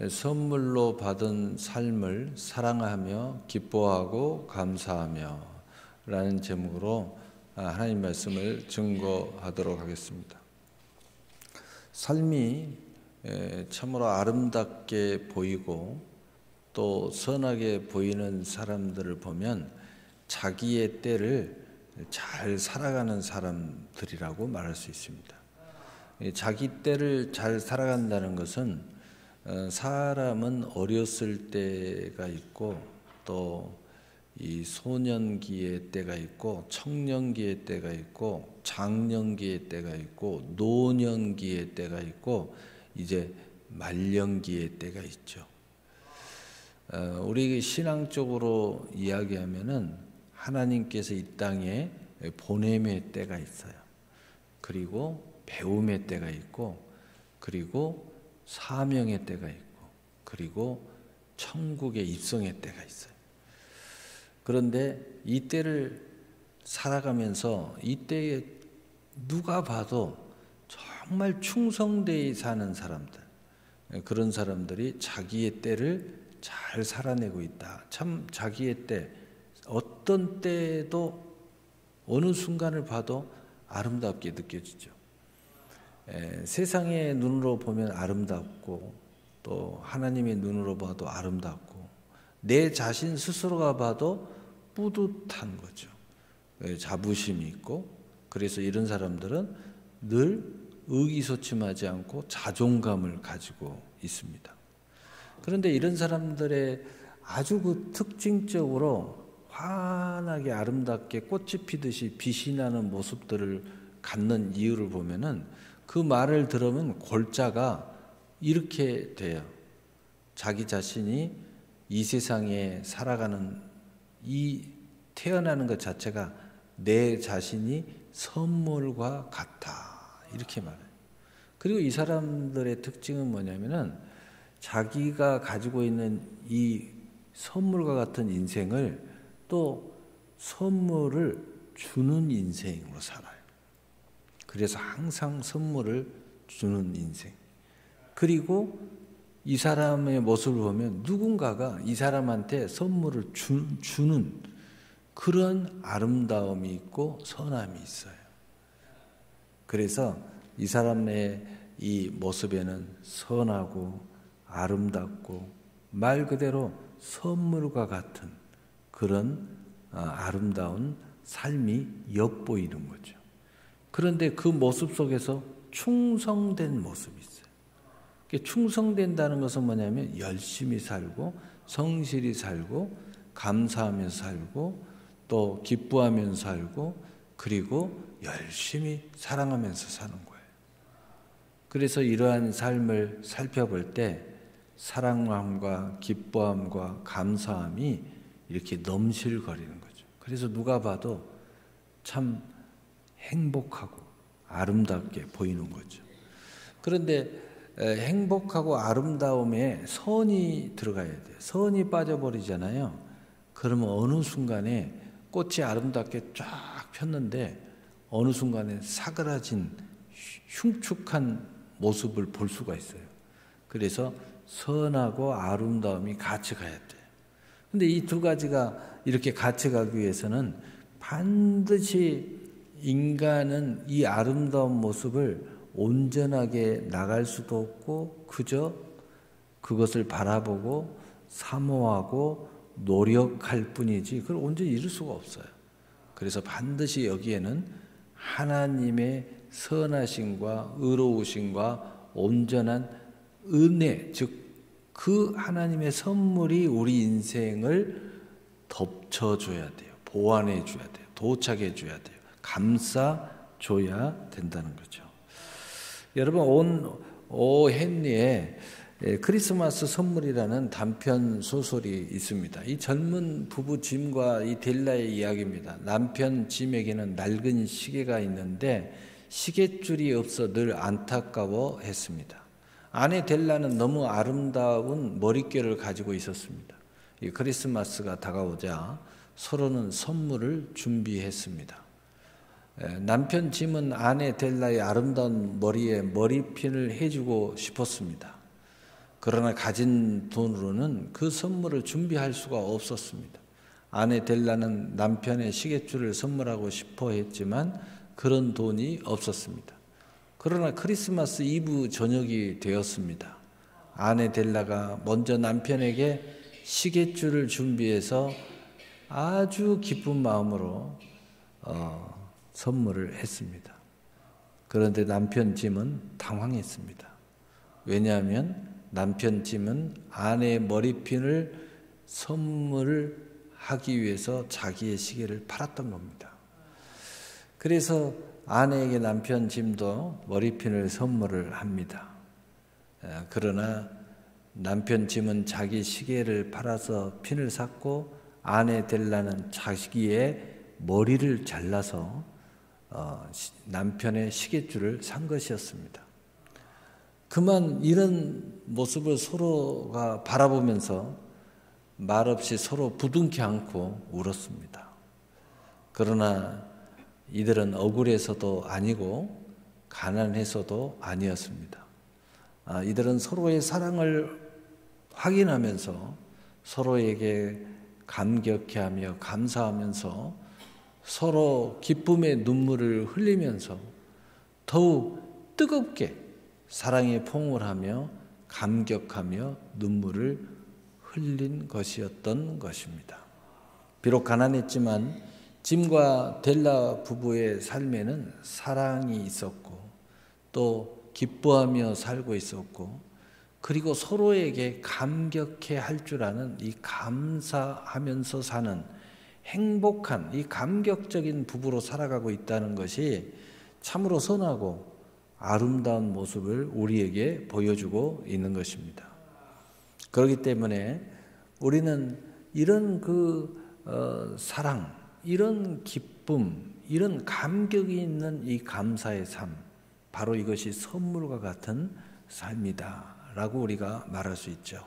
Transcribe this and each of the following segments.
선물로 받은 삶을 사랑하며 기뻐하고 감사하며 라는 제목으로 하나님 말씀을 증거하도록 하겠습니다. 삶이 참으로 아름답게 보이고 또 선하게 보이는 사람들을 보면 자기의 때를 잘 살아가는 사람들이라고 말할 수 있습니다. 자기 때를 잘 살아간다는 것은 사람은 어렸을 때가 있고 또 이 소년기의 때가 있고 청년기의 때가 있고 장년기의 때가 있고 노년기의 때가 있고 이제 말년기의 때가 있죠. 우리 신앙적으로 이야기하면은 하나님께서 이 땅에 보냄의 때가 있어요. 그리고 배움의 때가 있고 그리고 사명의 때가 있고 그리고 천국에 입성의 때가 있어요. 그런데 이 때를 살아가면서 이 때에 누가 봐도 정말 충성되이 사는 사람들, 그런 사람들이 자기의 때를 잘 살아내고 있다. 참 자기의 때, 어떤 때에도 어느 순간을 봐도 아름답게 느껴지죠. 세상의 눈으로 보면 아름답고 또 하나님의 눈으로 봐도 아름답고 내 자신 스스로가 봐도 뿌듯한 거죠. 자부심이 있고 그래서 이런 사람들은 늘 의기소침하지 않고 자존감을 가지고 있습니다. 그런데 이런 사람들의 아주 그 특징적으로 환하게 아름답게 꽃이 피듯이 빛이 나는 모습들을 갖는 이유를 보면은 그 말을 들으면 골자가 이렇게 돼요. 자기 자신이 이 세상에 살아가는 이 태어나는 것 자체가 내 자신이 선물과 같다. 이렇게 말해요. 그리고 이 사람들의 특징은 뭐냐면은 자기가 가지고 있는 이 선물과 같은 인생을 또 선물을 주는 인생으로 살아요. 그래서 항상 선물을 주는 인생. 그리고 이 사람의 모습을 보면 누군가가 이 사람한테 선물을 주는 그런 아름다움이 있고 선함이 있어요. 그래서 이 사람의 이 모습에는 선하고 아름답고 말 그대로 선물과 같은 그런 아름다운 삶이 엿보이는 거죠. 그런데 그 모습 속에서 충성된 모습이 있어요. 충성된다는 것은 뭐냐면 열심히 살고 성실히 살고 감사하면서 살고 또 기뻐하면서 살고 그리고 열심히 사랑하면서 사는 거예요. 그래서 이러한 삶을 살펴볼 때 사랑함과 기뻐함과 감사함이 이렇게 넘실거리는 거죠. 그래서 누가 봐도 참 행복하고 아름답게 보이는 거죠. 그런데 행복하고 아름다움에 선이 들어가야 돼요. 선이 빠져버리잖아요. 그러면 어느 순간에 꽃이 아름답게 쫙 폈는데 어느 순간에 사그라진 흉측한 모습을 볼 수가 있어요. 그래서 선하고 아름다움이 같이 가야 돼요. 근데 이 두 가지가 이렇게 같이 가기 위해서는 반드시 인간은 이 아름다운 모습을 온전하게 나갈 수도 없고 그저 그것을 바라보고 사모하고 노력할 뿐이지 그걸 온전히 이룰 수가 없어요. 그래서 반드시 여기에는 하나님의 선하심과 의로우심과 온전한 은혜, 즉 그 하나님의 선물이 우리 인생을 덮쳐줘야 돼요. 보완해줘야 돼요. 도착해줘야 돼요. 감싸줘야 된다는 거죠. 여러분 오 헨리의 크리스마스 선물이라는 단편 소설이 있습니다. 이 젊은 부부 짐과 이 델라의 이야기입니다. 남편 짐에게는 낡은 시계가 있는데 시계줄이 없어 늘 안타까워했습니다. 아내 델라는 너무 아름다운 머릿결을 가지고 있었습니다. 이 크리스마스가 다가오자 서로는 선물을 준비했습니다. 남편 짐은 아내 델라의 아름다운 머리에 머리핀을 해주고 싶었습니다. 그러나 가진 돈으로는 그 선물을 준비할 수가 없었습니다. 아내 델라는 남편의 시계줄을 선물하고 싶어 했지만 그런 돈이 없었습니다. 그러나 크리스마스 이브 저녁이 되었습니다. 아내 델라가 먼저 남편에게 시계줄을 준비해서 아주 기쁜 마음으로 선물을 했습니다. 그런데 남편 짐은 당황했습니다. 왜냐하면 남편 짐은 아내의 머리핀을 선물을 하기 위해서 자기의 시계를 팔았던 겁니다. 그래서 아내에게 남편 짐도 머리핀을 선물을 합니다. 그러나 남편 짐은 자기 시계를 팔아서 핀을 샀고 아내 델라는 자기의 머리를 잘라서 남편의 시계줄을 산 것이었습니다. 그만 이런 모습을 서로가 바라보면서 말없이 서로 부둥켜 안고 울었습니다. 그러나 이들은 억울해서도 아니고 가난해서도 아니었습니다. 이들은 서로의 사랑을 확인하면서 서로에게 감격해하며 감사하면서 서로 기쁨의 눈물을 흘리면서 더욱 뜨겁게 사랑의 포옹을 하며 감격하며 눈물을 흘린 것이었던 것입니다. 비록 가난했지만 짐과 델라 부부의 삶에는 사랑이 있었고 또 기뻐하며 살고 있었고 그리고 서로에게 감격해 할 줄 아는 이 감사하면서 사는 행복한 이 감격적인 부부로 살아가고 있다는 것이 참으로 선하고 아름다운 모습을 우리에게 보여주고 있는 것입니다. 그렇기 때문에 우리는 이런 사랑, 이런 기쁨, 이런 감격이 있는 이 감사의 삶, 바로 이것이 선물과 같은 삶이다 라고 우리가 말할 수 있죠.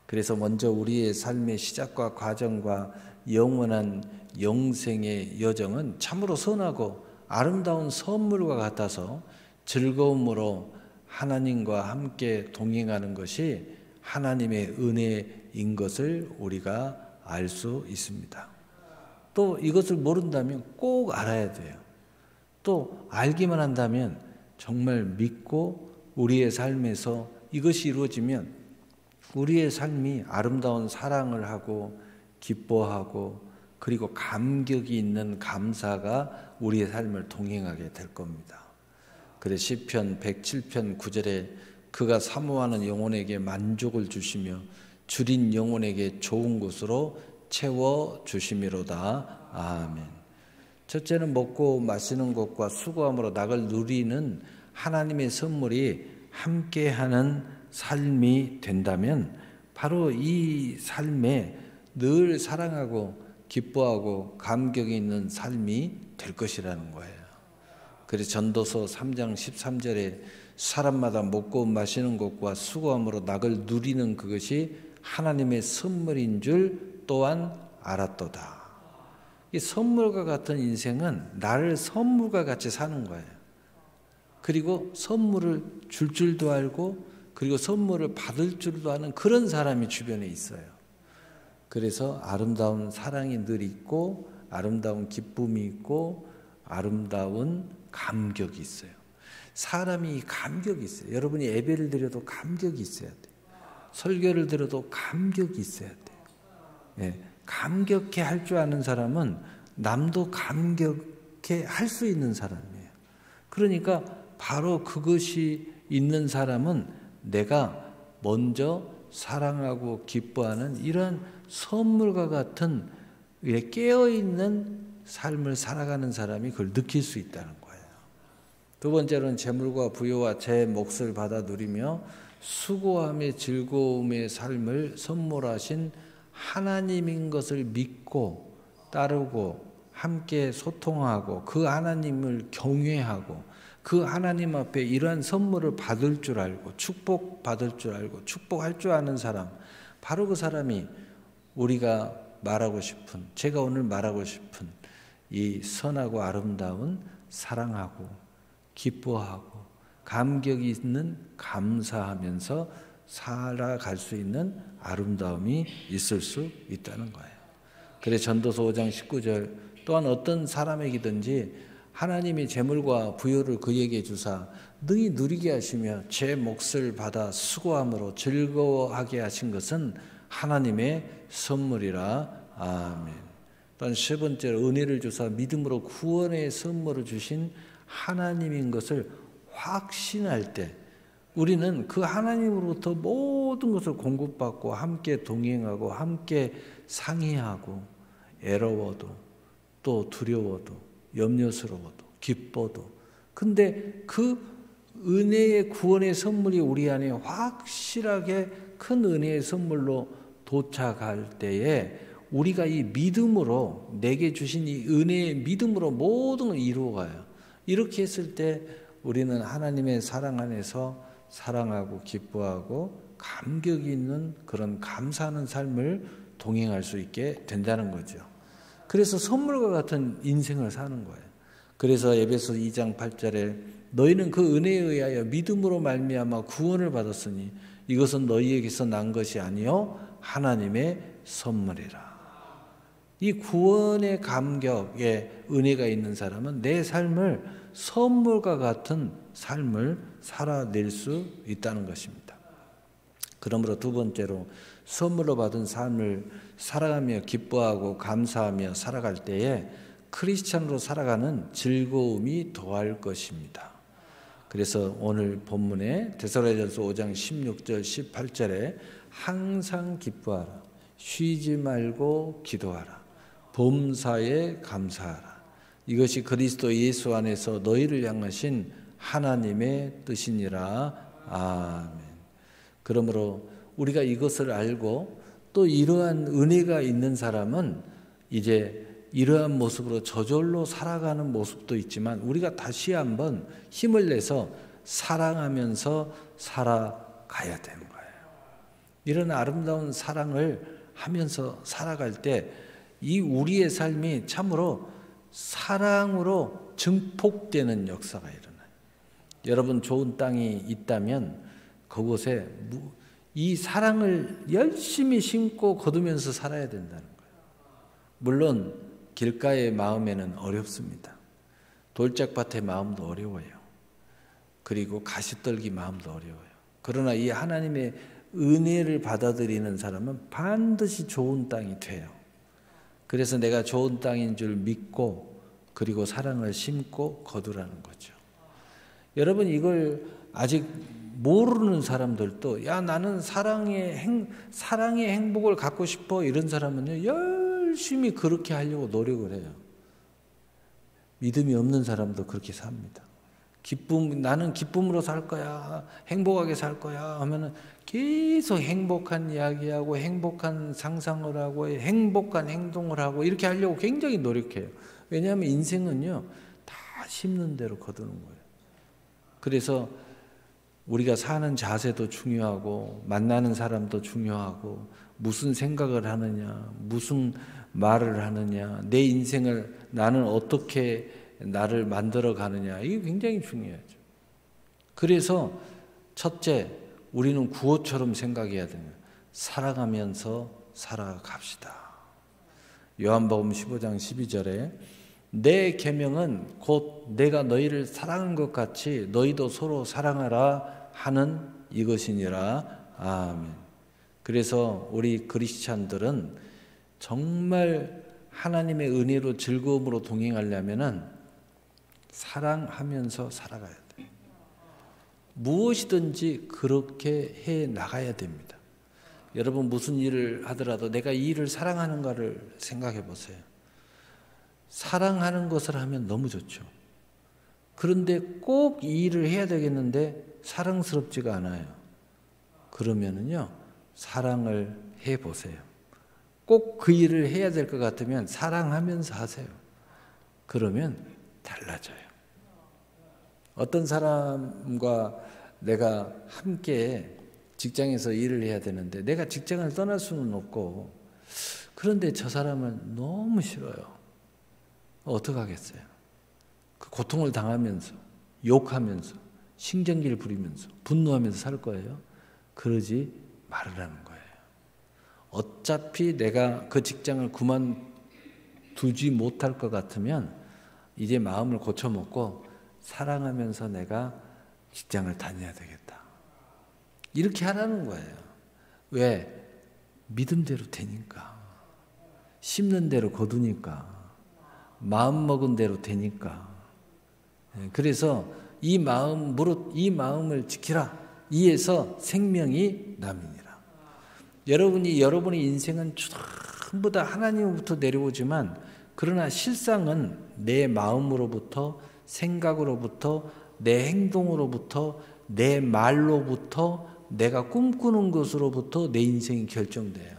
그래서 먼저 우리의 삶의 시작과 과정과 영원한 영생의 여정은 참으로 선하고 아름다운 선물과 같아서 즐거움으로 하나님과 함께 동행하는 것이 하나님의 은혜인 것을 우리가 알 수 있습니다. 또 이것을 모른다면 꼭 알아야 돼요. 또 알기만 한다면 정말 믿고 우리의 삶에서 이것이 이루어지면 우리의 삶이 아름다운 사랑을 하고 기뻐하고 그리고 감격이 있는 감사가 우리의 삶을 동행하게 될 겁니다. 그래서 시편 107편 9절에 그가 사모하는 영혼에게 만족을 주시며 줄인 영혼에게 좋은 것으로 채워주심이로다. 아멘. 첫째는 먹고 마시는 것과 수고함으로 낙을 누리는 하나님의 선물이 함께하는 삶이 된다면 바로 이 삶에 늘 사랑하고 기뻐하고 감격이 있는 삶이 될 것이라는 거예요. 그래서 전도서 3장 13절에 사람마다 먹고 마시는 것과 수고함으로 낙을 누리는 그것이 하나님의 선물인 줄 또한 알았도다. 이 선물과 같은 인생은 나를 선물과 같이 사는 거예요. 그리고 선물을 줄 줄도 알고 그리고 선물을 받을 줄도 아는 그런 사람이 주변에 있어요. 그래서 아름다운 사랑이 늘 있고 아름다운 기쁨이 있고 아름다운 감격이 있어요. 사람이 감격이 있어요. 여러분이 예배를 드려도 감격이 있어야 돼요. 설교를 들어도 감격이 있어야 돼요. 예, 감격해 할 줄 아는 사람은 남도 감격해 할 수 있는 사람이에요. 그러니까 바로 그것이 있는 사람은 내가 먼저 사랑하고 기뻐하는 이런 선물과 같은 깨어있는 삶을 살아가는 사람이 그걸 느낄 수 있다는 거예요. 두 번째로는 재물과 부여와 제 몫을 받아 누리며 수고함의 즐거움의 삶을 선물하신 하나님인 것을 믿고 따르고 함께 소통하고 그 하나님을 경외하고 그 하나님 앞에 이러한 선물을 받을 줄 알고 축복받을 줄 알고 축복할 줄 아는 사람, 바로 그 사람이 우리가 말하고 싶은, 제가 오늘 말하고 싶은 이 선하고 아름다운 사랑하고 기뻐하고 감격이 있는 감사하면서 살아갈 수 있는 아름다움이 있을 수 있다는 거예요. 그래서 전도서 5장 19절 또한 어떤 사람에게든지 하나님이 재물과 부요를 그에게 주사 능히 누리게 하시며 제 몫을 받아 수고함으로 즐거워하게 하신 것은 하나님의 선물이라. 아멘. 또한 세 번째로 은혜를 주사 믿음으로 구원의 선물을 주신 하나님인 것을 확신할 때 우리는 그 하나님으로부터 모든 것을 공급받고 함께 동행하고 함께 상의하고 애로워도 또 두려워도 염려스러워도 기뻐도 근데 그 은혜의 구원의 선물이 우리 안에 확실하게 큰 은혜의 선물로 도착할 때에 우리가 이 믿음으로 내게 주신 이 은혜의 믿음으로 모든 걸 이루어가요. 이렇게 했을 때 우리는 하나님의 사랑 안에서 사랑하고 기뻐하고 감격이 있는 그런 감사하는 삶을 동행할 수 있게 된다는 거죠. 그래서 선물과 같은 인생을 사는 거예요. 그래서 에베소 2장 8절에 너희는 그 은혜에 의하여 믿음으로 말미암아 구원을 받았으니 이것은 너희에게서 난 것이 아니요 하나님의 선물이라. 이 구원의 감격에 은혜가 있는 사람은 내 삶을 선물과 같은 삶을 살아낼 수 있다는 것입니다. 그러므로 두 번째로 선물로 받은 삶을 살아가며 기뻐하고 감사하며 살아갈 때에 크리스찬으로 살아가는 즐거움이 더할 것입니다. 그래서 오늘 본문에 데살로니가전서 5장 16절 18절에 항상 기뻐하라 쉬지 말고 기도하라 범사에 감사하라 이것이 그리스도 예수 안에서 너희를 향하신 하나님의 뜻이니라. 아멘. 그러므로 우리가 이것을 알고 또 이러한 은혜가 있는 사람은 이제 이러한 모습으로 저절로 살아가는 모습도 있지만 우리가 다시 한번 힘을 내서 사랑하면서 살아가야 되는 거예요. 이런 아름다운 사랑을 하면서 살아갈 때 이 우리의 삶이 참으로 사랑으로 증폭되는 역사가 일어나요. 여러분 좋은 땅이 있다면 그곳에 이 사랑을 열심히 심고 거두면서 살아야 된다는 거예요. 물론 길가의 마음에는 어렵습니다. 돌짝밭의 마음도 어려워요. 그리고 가시떨기 마음도 어려워요. 그러나 이 하나님의 은혜를 받아들이는 사람은 반드시 좋은 땅이 돼요. 그래서 내가 좋은 땅인 줄 믿고 그리고 사랑을 심고 거두라는 거죠. 여러분 이걸 아직 모르는 사람들도 야 나는 사랑의 행복을 갖고 싶어 이런 사람은요 열심히 그렇게 하려고 노력을 해요. 믿음이 없는 사람도 그렇게 삽니다. 나는 기쁨으로 살 거야 행복하게 살 거야 하면은 계속 행복한 이야기하고 행복한 상상을 하고 행복한 행동을 하고 이렇게 하려고 굉장히 노력해요. 왜냐하면 인생은요 다 심는 대로 거두는 거예요. 그래서 우리가 사는 자세도 중요하고 만나는 사람도 중요하고 무슨 생각을 하느냐 무슨 말을 하느냐 내 인생을 나는 어떻게 나를 만들어 가느냐 이게 굉장히 중요하죠. 그래서 첫째 우리는 구호처럼 생각해야 됩니다. 살아가면서 살아갑시다. 요한복음 15장 12절에 내 계명은 곧 내가 너희를 사랑한 것 같이 너희도 서로 사랑하라 하는 이것이니라. 아멘. 그래서 우리 크리스찬들은 정말 하나님의 은혜로 즐거움으로 동행하려면은 사랑하면서 살아가야 돼요. 무엇이든지 그렇게 해 나가야 됩니다. 여러분 무슨 일을 하더라도 내가 이 일을 사랑하는가를 생각해 보세요. 사랑하는 것을 하면 너무 좋죠. 그런데 꼭 이 일을 해야 되겠는데 사랑스럽지가 않아요. 그러면은요 사랑을 해 보세요. 꼭 그 일을 해야 될 것 같으면 사랑하면서 하세요. 그러면 달라져요. 어떤 사람과 내가 함께 직장에서 일을 해야 되는데 내가 직장을 떠날 수는 없고 그런데 저 사람을 너무 싫어요. 어떡하겠어요? 그 고통을 당하면서 욕하면서 신경질 부리면서 분노하면서 살 거예요? 그러지 말으라는 거예요. 어차피 내가 그 직장을 그만두지 못할 것 같으면 이제 마음을 고쳐먹고 사랑하면서 내가 직장을 다녀야 되겠다. 이렇게 하라는 거예요. 왜? 믿음대로 되니까. 심는 대로 거두니까. 마음먹은 대로 되니까. 그래서 이 마음을 지키라. 이에서 생명이 남이니라. 여러분의 인생은 전부 다 하나님으로부터 내려오지만 그러나 실상은 내 마음으로부터, 생각으로부터, 내 행동으로부터, 내 말로부터, 내가 꿈꾸는 것으로부터 내 인생이 결정돼요.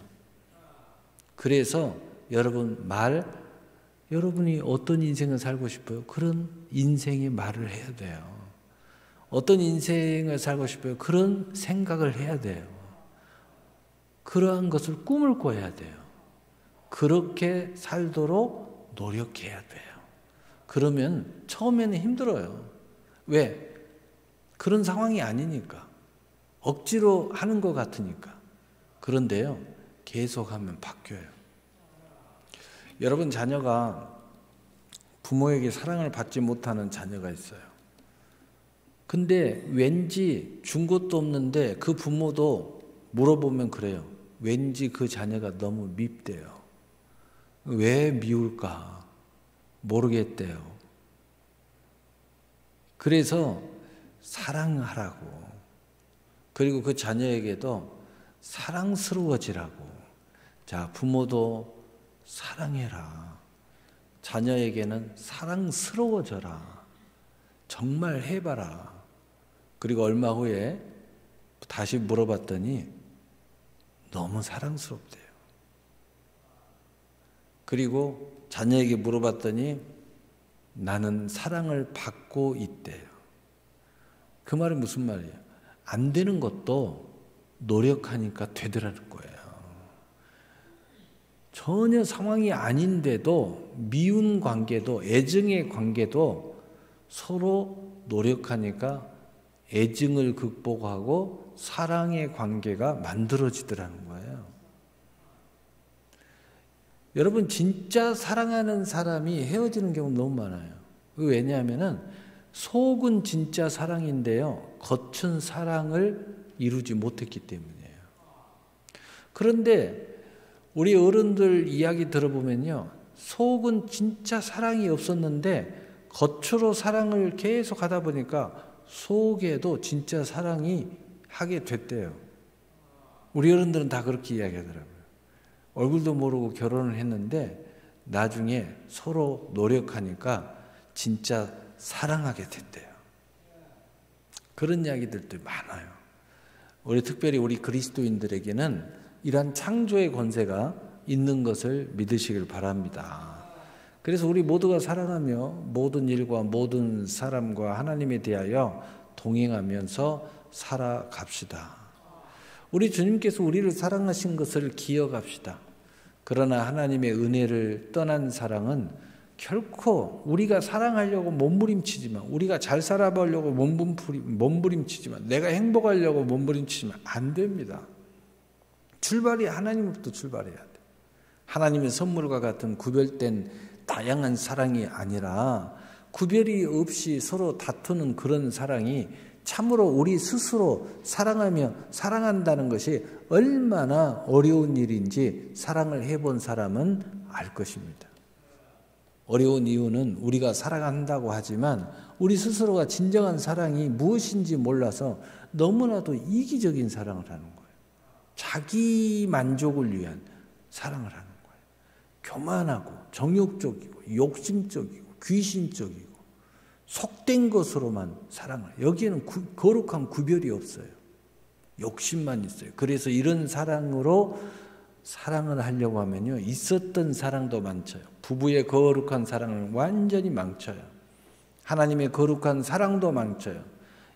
그래서 여러분이 어떤 인생을 살고 싶어요? 그런 인생의 말을 해야 돼요. 어떤 인생을 살고 싶어요? 그런 생각을 해야 돼요. 그러한 것을 꿈을 꿔야 돼요. 그렇게 살도록 노력해야 돼요. 그러면 처음에는 힘들어요. 왜? 그런 상황이 아니니까. 억지로 하는 것 같으니까. 그런데요, 계속하면 바뀌어요. 여러분 자녀가 부모에게 사랑을 받지 못하는 자녀가 있어요. 근데 왠지 준 것도 없는데 그 부모도 물어보면 그래요. 왠지 그 자녀가 너무 밉대요. 왜 미울까? 모르겠대요. 그래서 사랑하라고. 그리고 그 자녀에게도 사랑스러워지라고. 자, 부모도 사랑해라. 자녀에게는 사랑스러워져라. 정말 해봐라. 그리고 얼마 후에 다시 물어봤더니 너무 사랑스럽대요. 그리고 자녀에게 물어봤더니 나는 사랑을 받고 있대요. 그 말은 무슨 말이에요? 안 되는 것도 노력하니까 되더라는 거예요. 전혀 상황이 아닌데도 미운 관계도 애증의 관계도 서로 노력하니까 애증을 극복하고 사랑의 관계가 만들어지더라는 거예요. 여러분 진짜 사랑하는 사람이 헤어지는 경우 너무 많아요. 왜냐하면 속은 진짜 사랑인데요, 겉은 사랑을 이루지 못했기 때문이에요. 그런데 우리 어른들 이야기 들어보면요, 속은 진짜 사랑이 없었는데 겉으로 사랑을 계속 하다 보니까 속에도 진짜 사랑이 하게 됐대요. 우리 어른들은 다 그렇게 이야기하더라고요. 얼굴도 모르고 결혼을 했는데 나중에 서로 노력하니까 진짜 사랑하게 됐대요. 그런 이야기들도 많아요. 특별히 우리 그리스도인들에게는 이러한 창조의 권세가 있는 것을 믿으시길 바랍니다. 그래서 우리 모두가 사랑하며 모든 일과 모든 사람과 하나님에 대하여 동행하면서 살아갑시다. 우리 주님께서 우리를 사랑하신 것을 기억합시다. 그러나 하나님의 은혜를 떠난 사랑은 결코 우리가 사랑하려고 몸부림치지만, 우리가 잘 살아보려고 몸부림치지만, 내가 행복하려고 몸부림치지만 안 됩니다. 출발이 하나님부터 출발해야 돼. 하나님의 선물과 같은 구별된 다양한 사랑이 아니라 구별이 없이 서로 다투는 그런 사랑이 참으로 우리 스스로 사랑하며 사랑한다는 것이 얼마나 어려운 일인지 사랑을 해본 사람은 알 것입니다. 어려운 이유는 우리가 사랑한다고 하지만 우리 스스로가 진정한 사랑이 무엇인지 몰라서 너무나도 이기적인 사랑을 하는 거예요. 자기 만족을 위한 사랑을 하는 거예요. 교만하고 정욕적이고 욕심적이고 귀신적이고 속된 것으로만 사랑을. 여기에는 거룩한 구별이 없어요. 욕심만 있어요. 그래서 이런 사랑으로 사랑을 하려고 하면요, 있었던 사랑도 망쳐요. 부부의 거룩한 사랑을 완전히 망쳐요. 하나님의 거룩한 사랑도 망쳐요.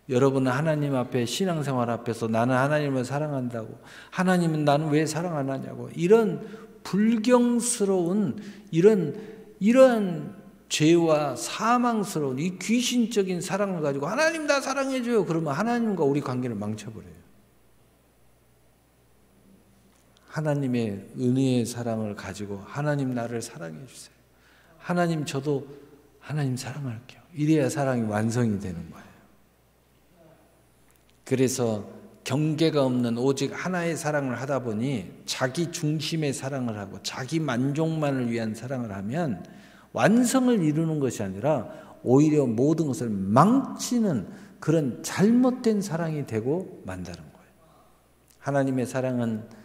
여러분은 하나님 앞에, 신앙생활 앞에서 나는 하나님을 사랑한다고, 하나님은 나는 왜 사랑 안 하냐고, 이런 불경스러운 이런 죄와 사망스러운 이 귀신적인 사랑을 가지고 하나님 나 사랑해줘요. 그러면 하나님과 우리 관계를 망쳐버려요. 하나님의 은혜의 사랑을 가지고 하나님 나를 사랑해 주세요. 하나님 저도 하나님 사랑할게요. 이래야 사랑이 완성이 되는 거예요. 그래서 경계가 없는 오직 하나의 사랑을 하다 보니 자기 중심의 사랑을 하고 자기 만족만을 위한 사랑을 하면 완성을 이루는 것이 아니라 오히려 모든 것을 망치는 그런 잘못된 사랑이 되고 만다는 거예요. 하나님의 사랑은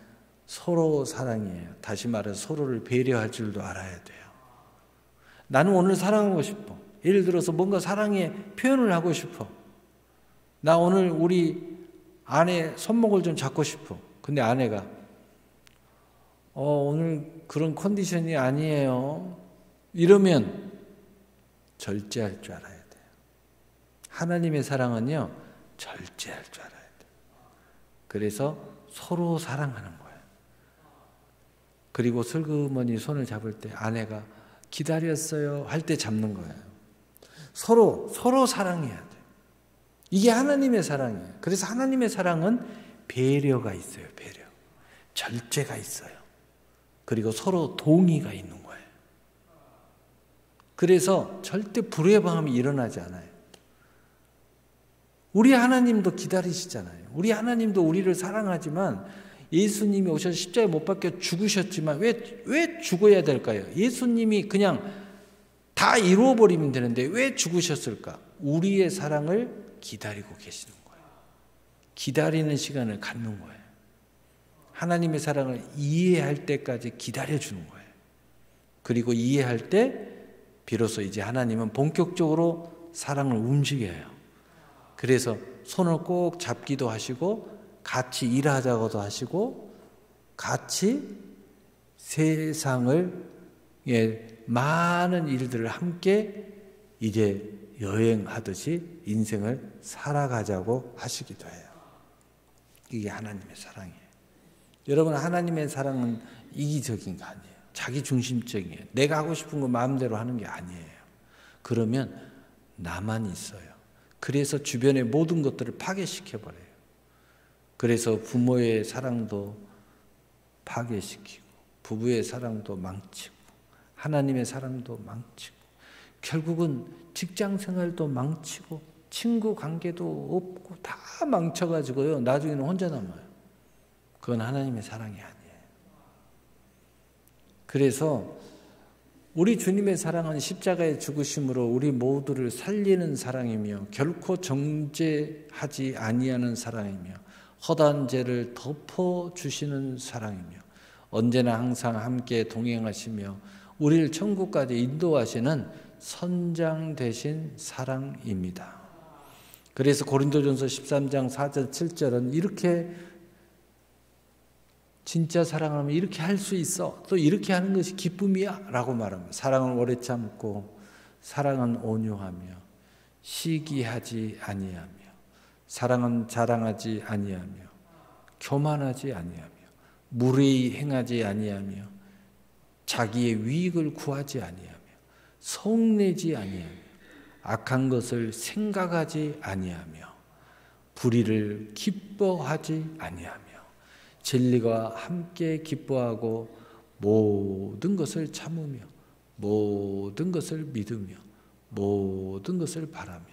서로 사랑이에요. 다시 말해 서로를 배려할 줄도 알아야 돼요. 나는 오늘 사랑하고 싶어. 예를 들어서 뭔가 사랑의 표현을 하고 싶어. 나 오늘 우리 아내 손목을 좀 잡고 싶어. 근데 아내가 오늘 그런 컨디션이 아니에요. 이러면 절제할 줄 알아야 돼요. 하나님의 사랑은요, 절제할 줄 알아야 돼요. 그래서 서로 사랑하는 거예요. 그리고 슬그머니 손을 잡을 때 아내가 기다렸어요 할 때 잡는 거예요. 서로 사랑해야 돼요. 이게 하나님의 사랑이에요. 그래서 하나님의 사랑은 배려가 있어요. 배려. 절제가 있어요. 그리고 서로 동의가 있는 거예요. 그래서 절대 불의의 방함이 일어나지 않아요. 우리 하나님도 기다리시잖아요. 우리 하나님도 우리를 사랑하지만 예수님이 오셔서 십자가에 못 박혀 죽으셨지만 왜 죽어야 될까요? 예수님이 그냥 다 이루어버리면 되는데 왜 죽으셨을까? 우리의 사랑을 기다리고 계시는 거예요. 기다리는 시간을 갖는 거예요. 하나님의 사랑을 이해할 때까지 기다려주는 거예요. 그리고 이해할 때 비로소 이제 하나님은 본격적으로 사랑을 움직여요. 그래서 손을 꼭 잡기도 하시고 같이 일하자고도 하시고 같이 세상을 많은 일들을 함께 이제 여행하듯이 인생을 살아가자고 하시기도 해요. 이게 하나님의 사랑이에요. 여러분, 하나님의 사랑은 이기적인 거 아니에요. 자기중심적이에요. 내가 하고 싶은 거 마음대로 하는 게 아니에요. 그러면 나만 있어요. 그래서 주변의 모든 것들을 파괴시켜버려요. 그래서 부모의 사랑도 파괴시키고 부부의 사랑도 망치고 하나님의 사랑도 망치고 결국은 직장 생활도 망치고 친구 관계도 없고 다 망쳐가지고요. 나중에는 혼자 남아요. 그건 하나님의 사랑이 아니에요. 그래서 우리 주님의 사랑은 십자가의 죽으심으로 우리 모두를 살리는 사랑이며 결코 정죄하지 아니하는 사랑이며 허다한 죄를 덮어주시는 사랑이며 언제나 항상 함께 동행하시며 우리를 천국까지 인도하시는 선장 되신 사랑입니다. 그래서 고린도전서 13장 4절 7절은 이렇게 진짜 사랑하면 이렇게 할 수 있어. 또 이렇게 하는 것이 기쁨이야 라고 말합니다. 사랑은 오래 참고 사랑은 온유하며 시기하지 아니하며 사랑은 자랑하지 아니하며 교만하지 아니하며 무례히 행하지 아니하며 자기의 유익을 구하지 아니하며 성내지 아니하며 악한 것을 생각하지 아니하며 불의를 기뻐하지 아니하며 진리가 함께 기뻐하고 모든 것을 참으며 모든 것을 믿으며 모든 것을 바라며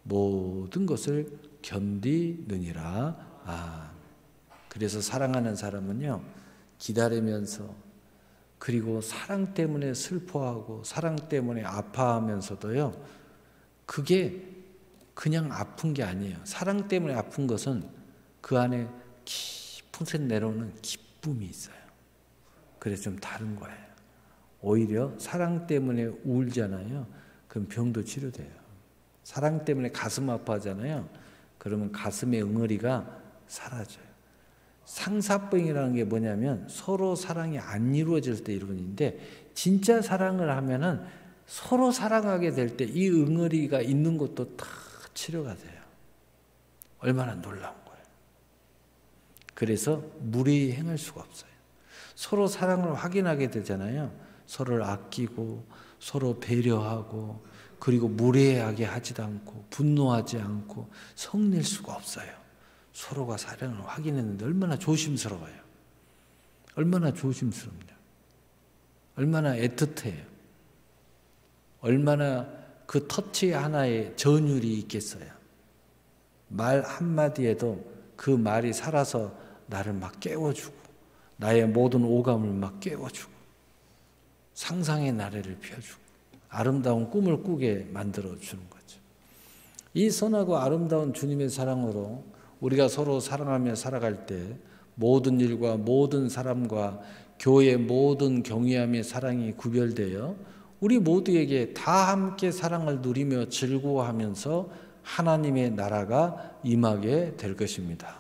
모든 것을 견디느니라. 그래서 사랑하는 사람은요, 기다리면서 그리고 사랑 때문에 슬퍼하고 사랑 때문에 아파하면서도요, 그게 그냥 아픈 게 아니에요. 사랑 때문에 아픈 것은 그 안에 깊은 곳에 내려오는 기쁨이 있어요. 그래서 좀 다른 거예요. 오히려 사랑 때문에 울잖아요. 그럼 병도 치료돼요. 사랑 때문에 가슴 아파하잖아요. 그러면 가슴의 응어리가 사라져요. 상사병이라는 게 뭐냐면 서로 사랑이 안 이루어질 때 이루어지는데 진짜 사랑을 하면은 서로 사랑하게 될 때 이 응어리가 있는 것도 다 치료가 돼요. 얼마나 놀라운 거예요. 그래서 무례히 행할 수가 없어요. 서로 사랑을 확인하게 되잖아요. 서로를 아끼고 서로 배려하고 그리고 무례하게 하지도 않고 분노하지 않고 성낼 수가 없어요. 서로가 사랑을 확인했는데 얼마나 조심스러워요. 얼마나 조심스럽냐. 얼마나 애틋해요. 얼마나 그 터치 하나에 전율이 있겠어요. 말 한마디에도 그 말이 살아서 나를 막 깨워주고 나의 모든 오감을 막 깨워주고 상상의 나래를 펴주고 아름다운 꿈을 꾸게 만들어주는 거죠. 이 선하고 아름다운 주님의 사랑으로 우리가 서로 사랑하며 살아갈 때 모든 일과 모든 사람과 교회의 모든 경외함의 사랑이 구별되어 우리 모두에게 다 함께 사랑을 누리며 즐거워하면서 하나님의 나라가 임하게 될 것입니다.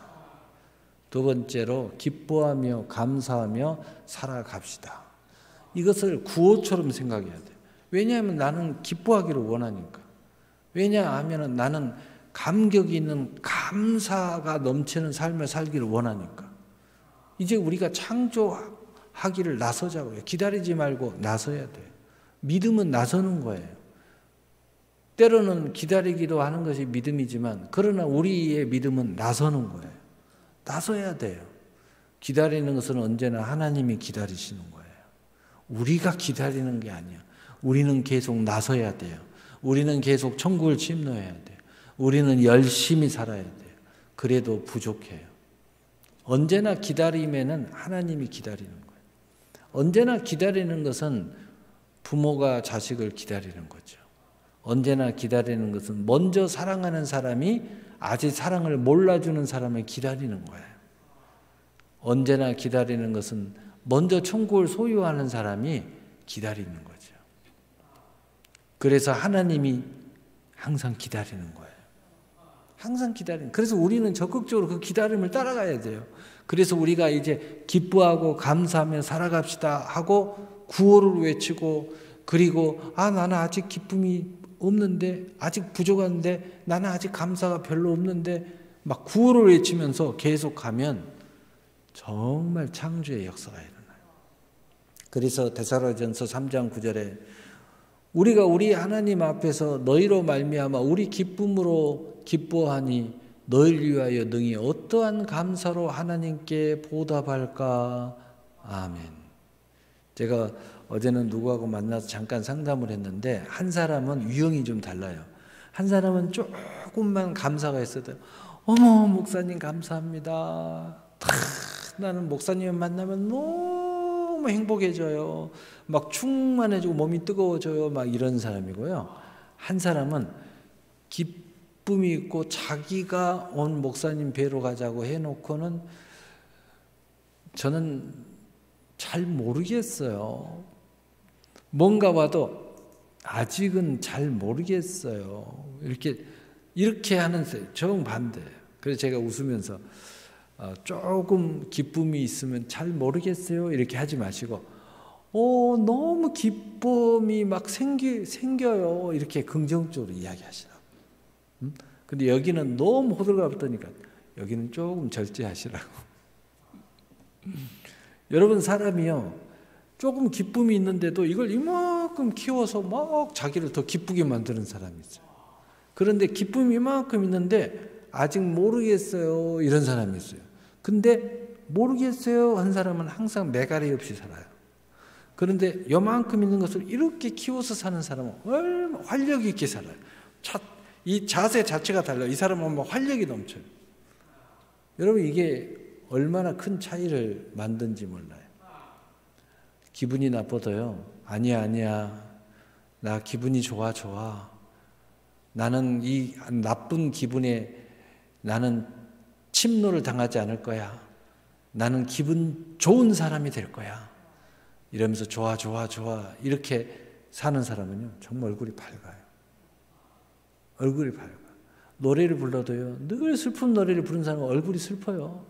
두 번째로 기뻐하며 감사하며 살아갑시다. 이것을 구호처럼 생각해야 돼요. 왜냐하면 나는 기뻐하기를 원하니까. 왜냐하면 나는 감격이 있는 감사가 넘치는 삶을 살기를 원하니까. 이제 우리가 창조하기를 나서자고요. 기다리지 말고 나서야 돼요. 믿음은 나서는 거예요. 때로는 기다리기도 하는 것이 믿음이지만 그러나 우리의 믿음은 나서는 거예요. 나서야 돼요. 기다리는 것은 언제나 하나님이 기다리시는 거예요. 우리가 기다리는 게 아니야. 우리는 계속 나서야 돼요. 우리는 계속 천국을 침노해야 돼요. 우리는 열심히 살아야 돼요. 그래도 부족해요. 언제나 기다림에는 하나님이 기다리는 거예요. 언제나 기다리는 것은 부모가 자식을 기다리는 거죠. 언제나 기다리는 것은 먼저 사랑하는 사람이 아직 사랑을 몰라주는 사람을 기다리는 거예요. 언제나 기다리는 것은 먼저 천국을 소유하는 사람이 기다리는 거죠. 그래서 하나님이 항상 기다리는 거예요. 항상 기다리는. 그래서 우리는 적극적으로 그 기다림을 따라가야 돼요. 그래서 우리가 이제 기뻐하고 감사하며 살아갑시다 하고 구호를 외치고 그리고 나는 아직 기쁨이 없는데 아직 부족한데 나는 아직 감사가 별로 없는데 막 구호를 외치면서 계속 가면 정말 창조의 역사가 일어나요. 그래서 데살로니가전서 3장 9절에 우리가 우리 하나님 앞에서 너희로 말미암아 우리 기쁨으로 기뻐하니 너희를 위하여 능히 어떠한 감사로 하나님께 보답할까. 아멘. 제가 어제는 누구하고 만나서 잠깐 상담을 했는데 한 사람은 유형이 좀 달라요. 한 사람은 조금만 감사가 있어도 어머 목사님 감사합니다. 나는 목사님을 만나면 너무 행복해져요. 막 충만해지고 몸이 뜨거워져요. 막 이런 사람이고요. 한 사람은 기쁨이 있고 자기가 온 목사님 뵈러 가자고 해놓고는 저는 잘 모르겠어요. 뭔가 봐도 아직은 잘 모르겠어요. 이렇게 하는 정반대예요. 그래서 제가 웃으면서 조금 기쁨이 있으면 잘 모르겠어요. 이렇게 하지 마시고 너무 기쁨이 막 생겨요. 이렇게 긍정적으로 이야기하시라고. 근데 여기는 너무 호들갑더니까 여기는 조금 절제하시라고. 여러분 사람이요. 조금 기쁨이 있는데도 이걸 이만큼 키워서 막 자기를 더 기쁘게 만드는 사람이 있어요. 그런데 기쁨이 이만큼 있는데 아직 모르겠어요. 이런 사람이 있어요. 근데 모르겠어요 한 사람은 항상 매갈이 없이 살아요. 그런데 요만큼 있는 것을 이렇게 키워서 사는 사람은 얼마나 활력 있게 살아요. 이 자세 자체가 달라요. 이 사람은 막 활력이 넘쳐요. 여러분 이게 얼마나 큰 차이를 만든지 몰라요. 기분이 나빠도요. 아니야. 나 기분이 좋아. 나는 이 나쁜 기분에 나는 침노를 당하지 않을 거야. 나는 기분 좋은 사람이 될 거야. 이러면서 좋아. 이렇게 사는 사람은요. 정말 얼굴이 밝아요. 얼굴이 밝아요. 노래를 불러도요. 늘 슬픈 노래를 부르는 사람은 얼굴이 슬퍼요.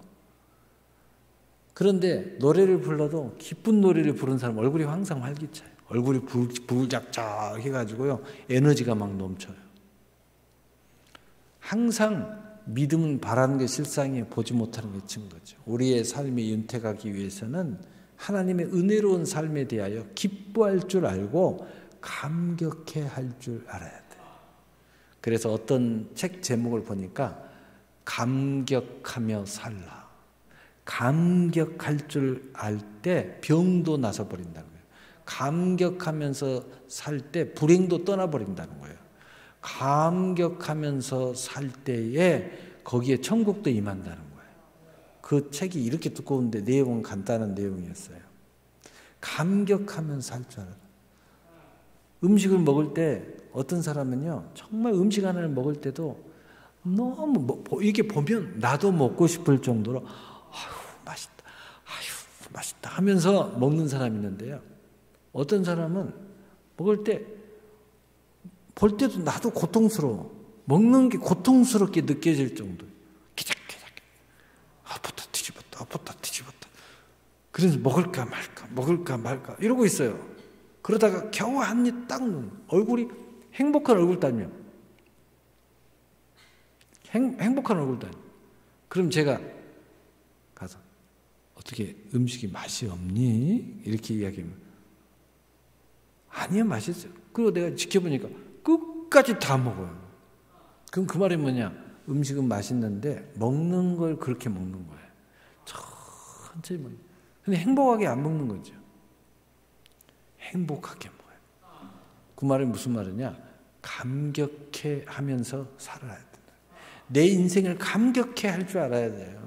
그런데 노래를 불러도 기쁜 노래를 부르는 사람은 얼굴이 항상 활기차요. 얼굴이 불작작 해가지고요. 에너지가 막 넘쳐요. 항상 믿음은 바라는 게 실상이 보지 못하는 게 증거죠. 우리의 삶이 윤택하기 위해서는 하나님의 은혜로운 삶에 대하여 기뻐할 줄 알고 감격해 할 줄 알아야 돼요. 그래서 어떤 책 제목을 보니까 감격하며 살라. 감격할 줄 알 때 병도 나서 버린다는 거예요. 감격하면서 살 때 불행도 떠나버린다는 거예요. 감격하면서 살 때에 거기에 천국도 임한다는 거예요. 그 책이 이렇게 두꺼운데 내용은 간단한 내용이었어요. 감격하면서 살 줄 알아요. 음식을 먹을 때 어떤 사람은요, 정말 음식 하나를 먹을 때도 너무 이렇게 보면 나도 먹고 싶을 정도로 맛있다, 맛있다 하면서 먹는 사람이 있는데요. 어떤 사람은 먹을 때 볼 때도 나도 고통스러워. 먹는 게 고통스럽게 느껴질 정도. 기작기작. 아프다 뒤집었다. 그래서 먹을까 말까 이러고 있어요. 그러다가 겨우 한 입 딱 넣는 얼굴이 행복한 얼굴 따면 행복한 얼굴 따면 그럼 제가 가서 어떻게 음식이 맛이 없니? 이렇게 이야기하면 아니요 맛있어요. 그리고 내가 지켜보니까 끝까지 다 먹어요. 그럼 그 말이 뭐냐? 음식은 맛있는데 먹는 걸 그렇게 먹는 거예요. 천천히 먹는. 근데 행복하게 안 먹는 거죠. 행복하게 먹어요. 그 말이 무슨 말이냐? 감격해 하면서 살아야 된다. 내 인생을 감격해 할 줄 알아야 돼요.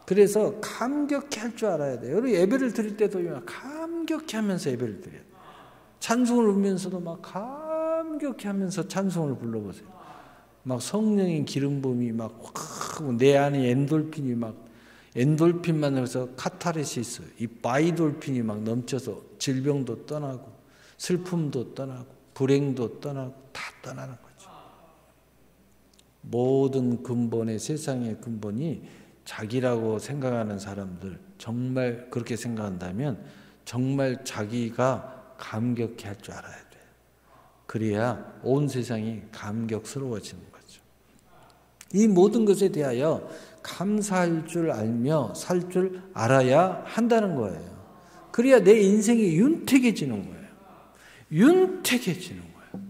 그래서 감격해 할 줄 알아야 돼요. 여러분 예배를 드릴 때도 감격해 하면서 예배를 드려요. 찬송을 울면서도 막 감격해 하면서 찬송을 불러보세요. 막 성령의 기름 부음이 막 내 안에 엔돌핀만 해서 카타르시스, 이 바이돌핀이 막 넘쳐서 질병도 떠나고 슬픔도 떠나고 불행도 떠나고 다 떠나는 거죠. 모든 근본의 세상의 근본이 자기라고 생각하는 사람들, 정말 그렇게 생각한다면 정말 자기가 감격해 할 줄 알아야 돼요. 그래야 온 세상이 감격스러워지는 거죠. 이 모든 것에 대하여 감사할 줄 알며 살 줄 알아야 한다는 거예요. 그래야 내 인생이 윤택해지는 거예요. 윤택해지는 거예요.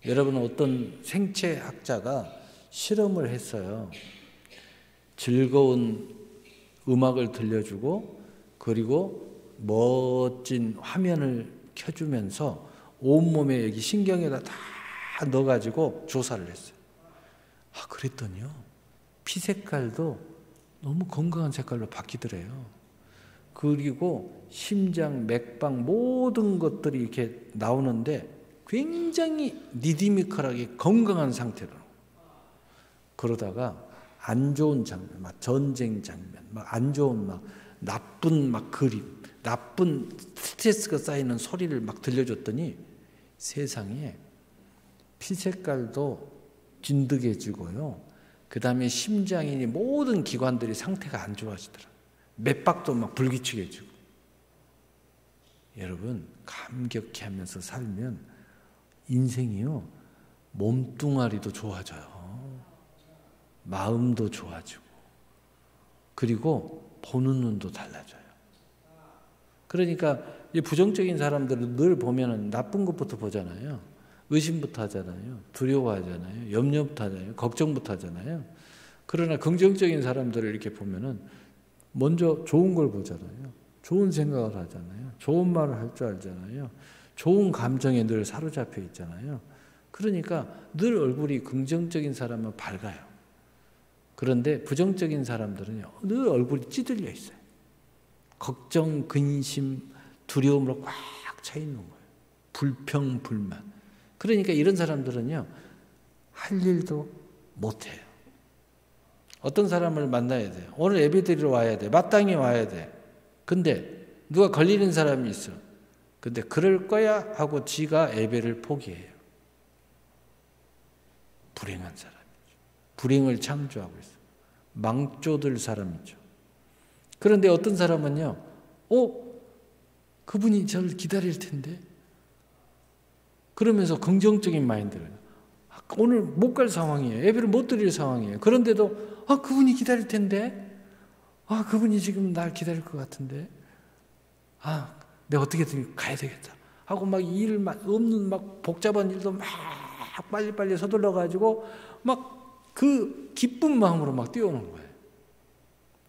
여러분 어떤 생체학자가 실험을 했어요. 즐거운 음악을 들려주고 그리고 멋진 화면을 켜주면서 온몸에 여기 신경에다 다 넣어가지고 조사를 했어요. 그랬더니요. 피 색깔도 너무 건강한 색깔로 바뀌더래요. 그리고 심장, 맥박 모든 것들이 이렇게 나오는데 굉장히 리드미컬하게 건강한 상태로. 그러다가 안 좋은 장면, 막 전쟁 장면, 막 안 좋은 막 나쁜 막 그림, 나쁜 스트레스가 쌓이는 소리를 막 들려줬더니 세상에 피 색깔도 진득해지고요. 그 다음에 심장이니 모든 기관들이 상태가 안 좋아지더라고요. 맥박도 막 불규칙해지고. 여러분 감격해 하면서 살면 인생이요. 몸뚱아리도 좋아져요. 마음도 좋아지고. 그리고 보는 눈도 달라져요. 그러니까 이 부정적인 사람들은 늘 보면은 나쁜 것부터 보잖아요. 의심부터 하잖아요. 두려워하잖아요. 염려부터 하잖아요. 걱정부터 하잖아요. 그러나 긍정적인 사람들을 이렇게 보면은 먼저 좋은 걸 보잖아요. 좋은 생각을 하잖아요. 좋은 말을 할 줄 알잖아요. 좋은 감정에 늘 사로잡혀 있잖아요. 그러니까 늘 얼굴이 긍정적인 사람은 밝아요. 그런데 부정적인 사람들은요. 늘 얼굴이 찌들려 있어요. 걱정, 근심, 두려움으로 꽉 차 있는 거예요. 불평, 불만. 그러니까 이런 사람들은요. 할 일도 못해요. 어떤 사람을 만나야 돼요. 오늘 예배 드리러 와야 돼. 마땅히 와야 돼. 근데 누가 걸리는 사람이 있어. 근데 그럴 거야 하고 지가 예배를 포기해요. 불행한 사람이죠. 불행을 창조하고 있어요. 망조들 사람이죠. 그런데 어떤 사람은요. 그분이 저를 기다릴 텐데. 그러면서 긍정적인 마인드를 오늘 못 갈 상황이에요. 예배를 못 드릴 상황이에요. 그런데도 그분이 기다릴 텐데 그분이 지금 날 기다릴 것 같은데 내가 어떻게든 가야 되겠다 하고 막 일 없는 막 복잡한 일도 막 빨리빨리 서둘러 가지고 막 그 기쁜 마음으로 막 뛰어오는 거예요.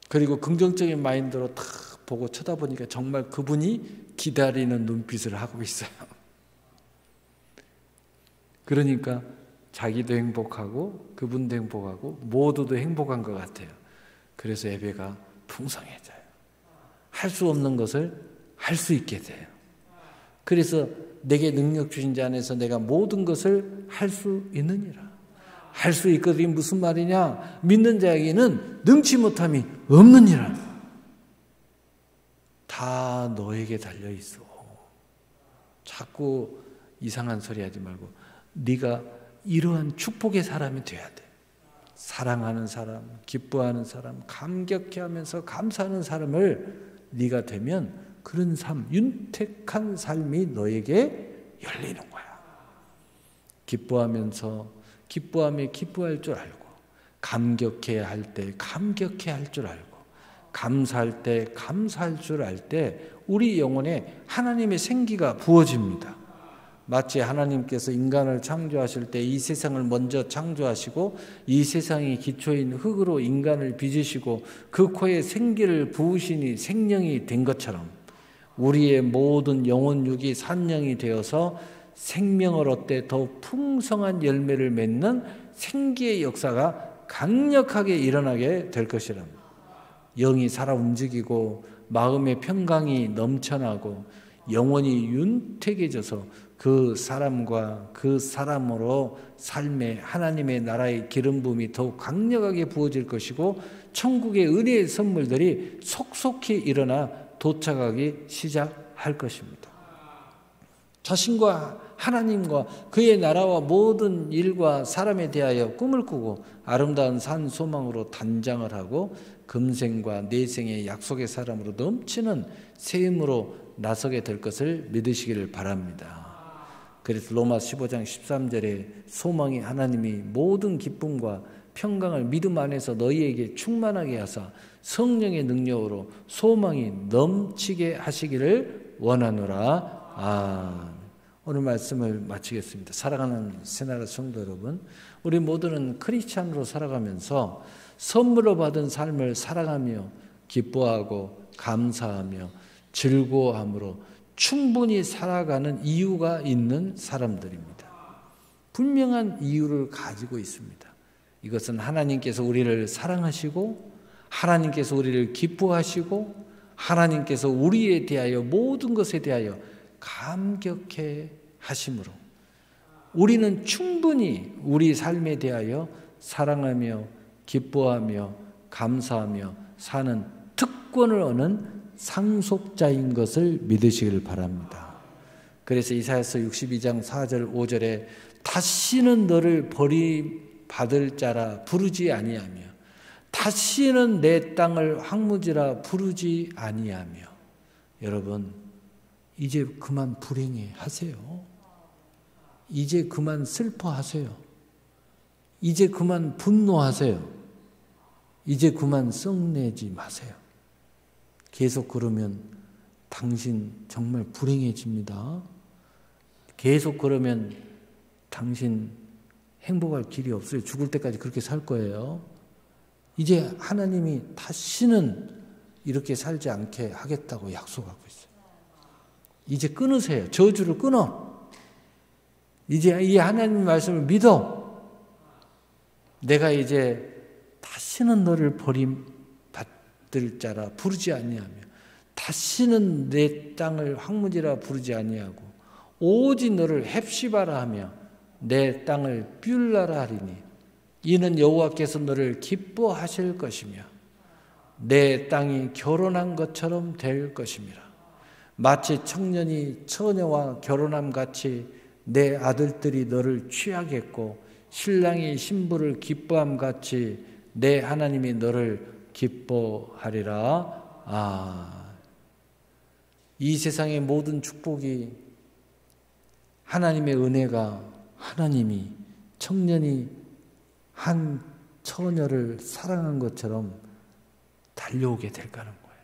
그리고 긍정적인 마인드로 탁 보고 쳐다보니까 정말 그분이 기다리는 눈빛을 하고 있어요. 그러니까 자기도 행복하고 그분도 행복하고 모두도 행복한 것 같아요. 그래서 예배가 풍성해져요. 할 수 없는 것을 할 수 있게 돼요. 그래서 내게 능력 주신 자 안에서 내가 모든 것을 할 수 있느니라. 할 수 있거든요. 무슨 말이냐? 믿는 자에게는 능치 못함이 없느니라. 다 너에게 달려 있어. 자꾸 이상한 소리 하지 말고 네가 이러한 축복의 사람이 돼야 돼. 사랑하는 사람, 기뻐하는 사람, 감격해하면서 감사하는 사람을 네가 되면 그런 삶, 윤택한 삶이 너에게 열리는 거야. 기뻐하면서 기뻐함에 기뻐할 줄 알고, 감격해야 할 때 감격해야 할 줄 알고, 감사할 때 감사할 줄 알 때 우리 영혼에 하나님의 생기가 부어집니다. 마치 하나님께서 인간을 창조하실 때 이 세상을 먼저 창조하시고 이 세상이 기초인 흙으로 인간을 빚으시고 그 코에 생기를 부으시니 생명이 된 것처럼 우리의 모든 영혼 육이 산령이 되어서 생명을 얻되 더 풍성한 열매를 맺는 생기의 역사가 강력하게 일어나게 될 것이랍니다. 영이 살아 움직이고 마음의 평강이 넘쳐나고 영혼이 윤택해져서 그 사람과 그 사람으로 삶에 하나님의 나라의 기름 부음이 더욱 강력하게 부어질 것이고 천국의 은혜의 선물들이 속속히 일어나 도착하기 시작할 것입니다. 자신과 하나님과 그의 나라와 모든 일과 사람에 대하여 꿈을 꾸고 아름다운 산 소망으로 단장을 하고 금생과 내생의 약속의 사람으로 넘치는 새 힘으로 나서게 될 것을 믿으시기를 바랍니다. 그래서 로마 15장 13절에 소망이 하나님이 모든 기쁨과 평강을 믿음 안에서 너희에게 충만하게 하사 성령의 능력으로 소망이 넘치게 하시기를 원하노라. 오늘 말씀을 마치겠습니다. 사랑하는 새나라 성도 여러분, 우리 모두는 크리스찬으로 살아가면서 선물로 받은 삶을 사랑하며 기뻐하고 감사하며 즐거워함으로 충분히 살아가는 이유가 있는 사람들입니다. 분명한 이유를 가지고 있습니다. 이것은 하나님께서 우리를 사랑하시고 하나님께서 우리를 기뻐하시고 하나님께서 우리에 대하여 모든 것에 대하여 감격해 하심으로 우리는 충분히 우리 삶에 대하여 사랑하며 기뻐하며 감사하며 사는 특권을 얻는 상속자인 것을 믿으시기를 바랍니다. 그래서 이사야서 62장 4절 5절에 다시는 너를 버림받을 자라 부르지 아니하며 다시는 내 땅을 황무지라 부르지 아니하며. 여러분, 이제 그만 불행해 하세요. 이제 그만 슬퍼하세요. 이제 그만 분노하세요. 이제 그만 썩내지 마세요. 계속 그러면 당신 정말 불행해집니다. 계속 그러면 당신 행복할 길이 없어요. 죽을 때까지 그렇게 살 거예요. 이제 하나님이 다시는 이렇게 살지 않게 하겠다고 약속하고 있어요. 이제 끊으세요. 저주를 끊어. 이제 이 하나님의 말씀을 믿어. 내가 이제 다시는 너를 버림받을 자라 부르지 아니하며 다시는 내 땅을 황무지라 부르지 아니하고 오직 너를 헵시바라 하며 내 땅을 뷸라라 하리니 이는 여호와께서 너를 기뻐하실 것이며 내 땅이 결혼한 것처럼 될 것임이라. 마치 청년이 처녀와 결혼함 같이 내 아들들이 너를 취하겠고 신랑이 신부를 기뻐함 같이 내 하나님이 너를 기뻐하리라. 이 세상의 모든 축복이 하나님의 은혜가 하나님이 청년이 한 처녀를 사랑한 것처럼 달려오게 될 거라는 거예요.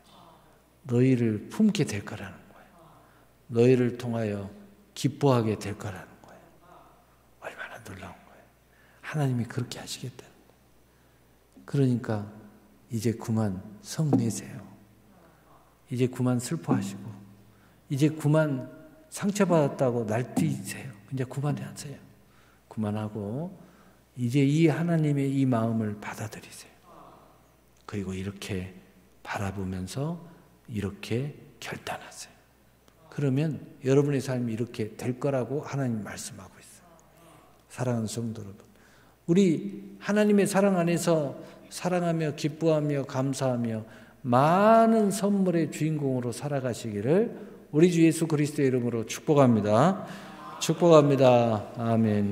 너희를 품게 될 거라는 거예요. 너희를 통하여 기뻐하게 될 거라는 거예요. 얼마나 놀라운 거예요. 하나님이 그렇게 하시겠다는 거예요. 그러니까 이제 그만 성내세요. 이제 그만 슬퍼하시고 이제 그만 상처받았다고 날뛰세요. 이제 그만하세요. 그만하고 이제 이 하나님의 이 마음을 받아들이세요. 그리고 이렇게 바라보면서 이렇게 결단하세요. 그러면 여러분의 삶이 이렇게 될 거라고 하나님 말씀하고 있어요. 사랑하는 성도 여러분, 우리 하나님의 사랑 안에서 사랑하며 기뻐하며 감사하며 많은 선물의 주인공으로 살아가시기를 우리 주 예수 그리스도의 이름으로 축복합니다. 축복합니다. 아멘.